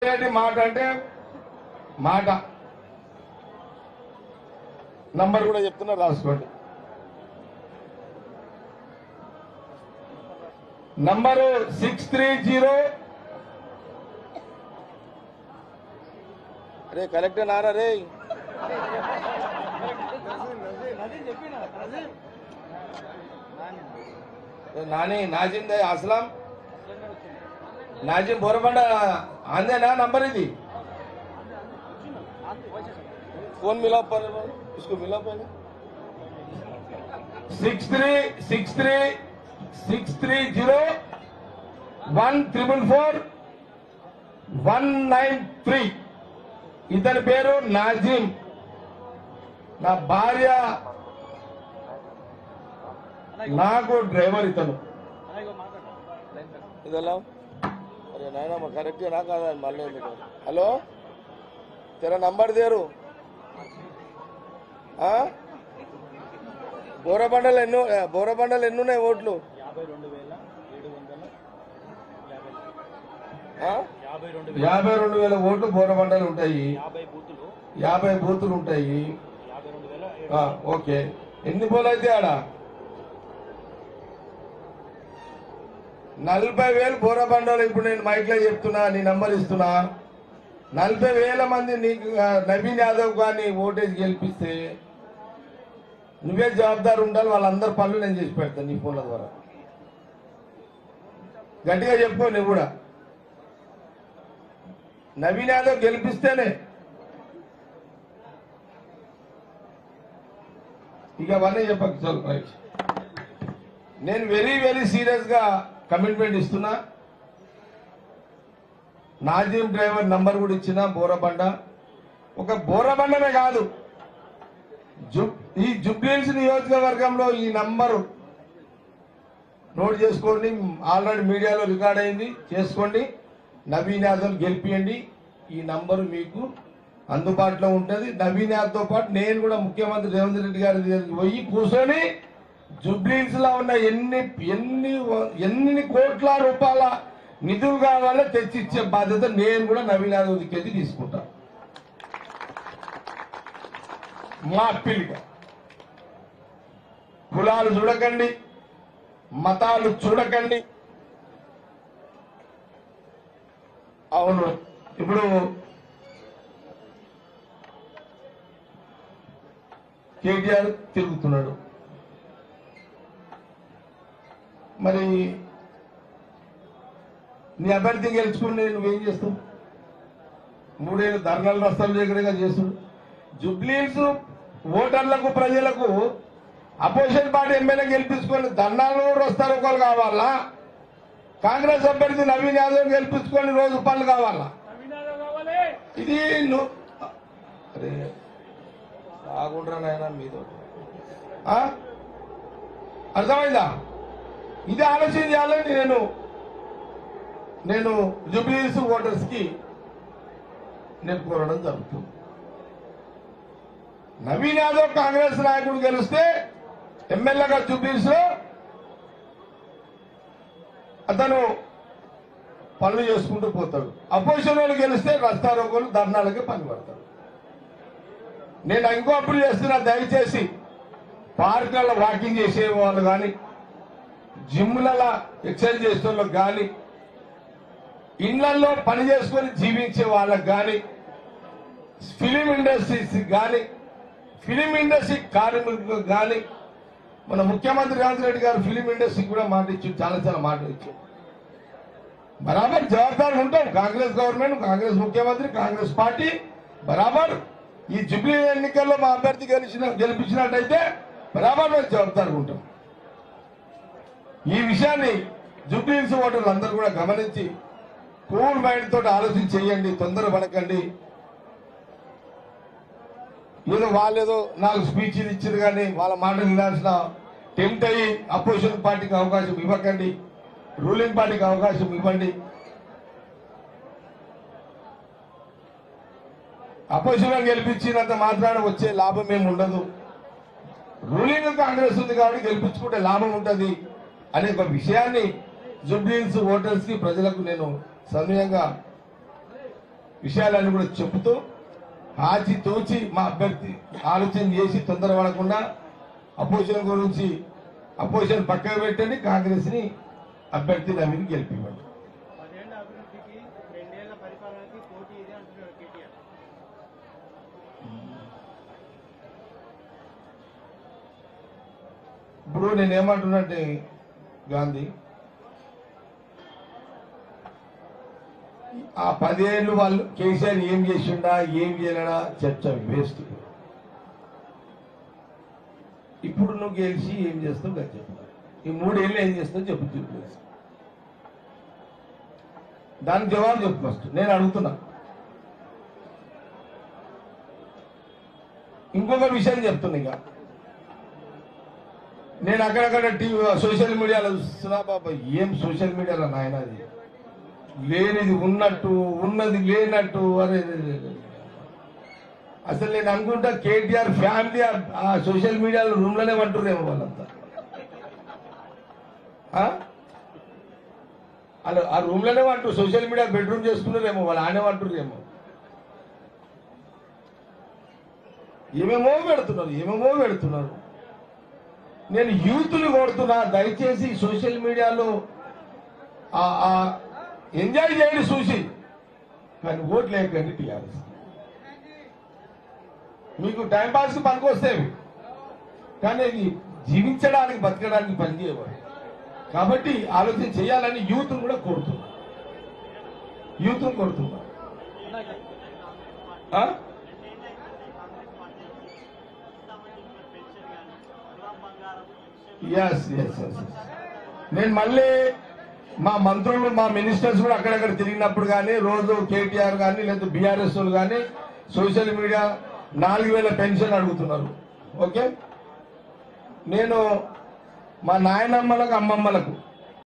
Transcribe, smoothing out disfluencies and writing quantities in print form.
మాట అంటే మాట నంబర్ కూడా చెప్తున్నా రాసుకోండి. నంబరు 630. అరే కరెక్ట్ నారా రే. నాని నాజిమ్ అస్లాం नाजिम बोरबंडा आंदे ना नंबर ही फोन मिला पर इसको मिला पहले 636361444193 इतनी पेरू नाजिम ना भार्य नाको ड्राइवर इतनु इधर अरे नायना करेक्ट ना का मल्ले हेलो तेरा नंबर दे रू బోరబండలు ఎన్ని ఉన్నాయి ఓట్లు? 52,000 ఓట్లు బోరబండలు ఉంటాయి. 50 బూతులు ఉంటాయి. ఓకే ఎన్ని పోలు అయితే ఆడ 40,000 బోరబండలు. ఇప్పుడు నేను మైక్ లో చెప్తున్నా, నీ నంబర్ ఇస్తున్నా. 40,000 మంది నీకు నవీన్ యాదవ్ గారిని ఓటేజ్ గెలిపిస్తే నువ్వే జవాబుదారు ఉండాలి. వాళ్ళందరి పనులు నేను చేసి పెడతాను నీ ఫోన్ల ద్వారా. గట్టిగా చెప్పు. నువ్వు కూడా నవీన్ యాదవ్ గెలిపిస్తేనే ఇక అవన్నీ చెప్పక చాలు. రైట్. నేను వెరీ సీరియస్ గా కమిట్మెంట్ ఇస్తున్నా. నాజిం డ్రైవర్ నంబర్ కూడా ఇచ్చిన బోరబండ. ఒక బోరబండనే కాదు, ఈ జుబ్లీహిల్స్ నియోజకవర్గంలో ఈ నంబరు నోట్ చేసుకోండి. ఆల్రెడీ మీడియాలో రికార్డ్ అయింది, చేసుకోండి. నవీన్ యాదవ్ గెలిపియండి. ఈ నంబరు మీకు అందుబాటులో ఉంటుంది. నవీన్ యాదవ్తో పాటు నేను కూడా ముఖ్యమంత్రి రేవంత్ రెడ్డి గారి దగ్గరికి పోయి కూర్చొని జుబ్లీహిల్స్ లో ఉన్న ఎన్ని కోట్ల రూపాయల నిధులు కావాలో తెచ్చిచ్చే బాధ్యత నేను కూడా నవీన్ యాదవ్ దిక్కేది తీసుకుంటా. మా అప్పీలుగా కులాలు చూడకండి, మతాలు చూడకండి. అవును, ఇప్పుడు కేటీఆర్ తిరుగుతున్నాడు. మరి నీ అభ్యర్థి గెలుచుకుని నువ్వేం చేస్తావు? 3 ఏళ్ళు ధర్నాలు రస్తాలు దగ్గరగా చేస్తుడు. జుబ్లీహిల్స్ ఓటర్లకు ప్రజలకు అపోజిషన్ పార్టీ ఎమ్మెల్యే గెలిపించుకొని ధర్నాలు రస్తాలు ఒకరు కావాలా? కాంగ్రెస్ అభ్యర్థి నవీన్ యాదవ్ గెలిపించుకొని రోజు పనులు కావాలా? ఇది నువ్వు అరే బాగుండ్రా నాయన మీతో అర్థమైందా? ఇది ఆలోచన చేయాలని నేను జుబ్లీహిల్స్ ఓటర్స్ కి నేను కోరడం జరుగుతుంది. నవీన్ యాదవ్ కాంగ్రెస్ నాయకుడు గెలిస్తే ఎమ్మెల్యేగా జుబ్లీహిల్స్ లో అతను పనులు చేసుకుంటూ పోతాడు. అపోజిషన్ వాళ్ళు గెలిస్తే రస్తారోకోలు ధర్నాలకి పని పడతాడు. నేను ఇంకో అప్పుడు చేస్తున్నా, దయచేసి పార్కులలో వాకింగ్ చేసే వాళ్ళు కానీ, జిమ్లలో ఎక్సర్సైజ్ చేసే వాళ్ళకి కానీ, ఇళ్లలో పని చేసుకొని జీవించే వాళ్ళకి కానీ, ఫిలిం ఇండస్ట్రీస్ కానీ, ఫిలిం ఇండస్ట్రీ కార్మికులకు కానీ, మన ముఖ్యమంత్రి రేవంత్ రెడ్డి గారు ఫిలిం ఇండస్ట్రీకి కూడా మాట ఇచ్చారు, చాలా మాటలు ఇచ్చారు. బరాబర్ జవాబారు ఉంటాం. కాంగ్రెస్ గవర్నమెంట్, కాంగ్రెస్ ముఖ్యమంత్రి, కాంగ్రెస్ పార్టీ బరాబర్ ఈ జుబ్లీ ఎన్నికల్లో మా అభ్యర్థి గెలిపించినట్టయితే బరాబర్ మేము జవాబారు ఉంటాం. ఈ విషయాన్ని జుబ్లీహిల్స్ ఓటర్లు అందరూ కూడా గమనించి కూల్ మైండ్ తోటి ఆలోచన చేయండి, తొందర పడకండి. ఏదో వాళ్ళేదో 4 స్పీచ్లు ఇచ్చారు కానీ వాళ్ళ మాటలు వినాల్సిన టెంప్ట్ అయ్యి అపోజిషన్ పార్టీకి అవకాశం ఇవ్వకండి, రూలింగ్ పార్టీకి అవకాశం ఇవ్వండి. అపోజిషన్ గెలిపించినంత మాత్రాన వచ్చే లాభం ఏమి ఉండదు. రూలింగ్ కాంగ్రెస్ ఉంది కాబట్టి గెలిపించుకుంటే లాభం ఉంటుంది అనే ఒక విషయాన్ని జుబ్లీహిల్స్ ఓటర్స్ కి ప్రజలకు నేను సన్నియంగా విషయాలను కూడా చెబుతూ ఆచి తోచి మా అభ్యర్థి ఆలోచన చేసి తొందరపడకుండా అపోజిషన్ గురించి అపోజిషన్ పక్కకు పెట్టండి, కాంగ్రెస్ ని అభ్యర్థి నమ్మిని గెలిపివ్వండి. ఇప్పుడు నేనేమంటున్నట్టే గాంధీ, ఆ 10 ఏళ్ళు వాళ్ళు కేసీఆర్ ఏం చేసిండా ఏం చేయలేడా చర్చ వేస్ట్. ఇప్పుడు నువ్వు గెలిచి ఏం చేస్తావు కదా చెప్పు. ఈ 3 ఏళ్ళు ఏం చేస్తావు చెప్పు చెప్పు. దానికి జవాబు చెప్పు ఫస్ట్. నేను అడుగుతున్నా. ఇంకొక విషయం చెప్తున్నా. ఇక నేను అక్కడక్కడ టీవీ సోషల్ మీడియాలో చూస్తున్నా. బాబా ఏం సోషల్ మీడియాలో నాయనది లేనిది ఉన్నట్టు ఉన్నది లేనట్టు. అరే అసలు నేను అనుకుంటా కేటీఆర్ ఫ్యామిలీ ఆ సోషల్ మీడియాలో రూమ్లోనే అంటుర్రేమో వాళ్ళంతా. వాళ్ళు ఆ రూమ్లోనే అంటారు, సోషల్ మీడియా బెడ్రూమ్ చేసుకున్నారేమో వాళ్ళు, ఆనే అంటుర్రేమో. ఏమేమో పెడుతున్నారు. నేను యూత్ని కోరుతున్నా, దయచేసి సోషల్ మీడియాలో ఎంజాయ్ చేయండి చూసి, కానీ ఓట్లు వేయకండి టీఆర్ఎస్. మీకు టైంపాస్కి పనికొస్తేవి, కానీ అది జీవించడానికి బతకడానికి పనిచేయవాడు. కాబట్టి ఆలోచన చేయాలని యూత్ కూడా కోరుతున్నా. ఎస్. నేను మళ్ళీ మా మంత్రులు మా మినిస్టర్స్ కూడా అక్కడక్కడ తిరిగినప్పుడు కానీ రోజు కేటీఆర్ కానీ లేదా బీఆర్ఎస్ వాళ్ళు కానీ సోషల్ మీడియా 4000 పెన్షన్ అడుగుతున్నారు. ఓకే, నేను మా నాయనమ్మలకు అమ్మమ్మలకు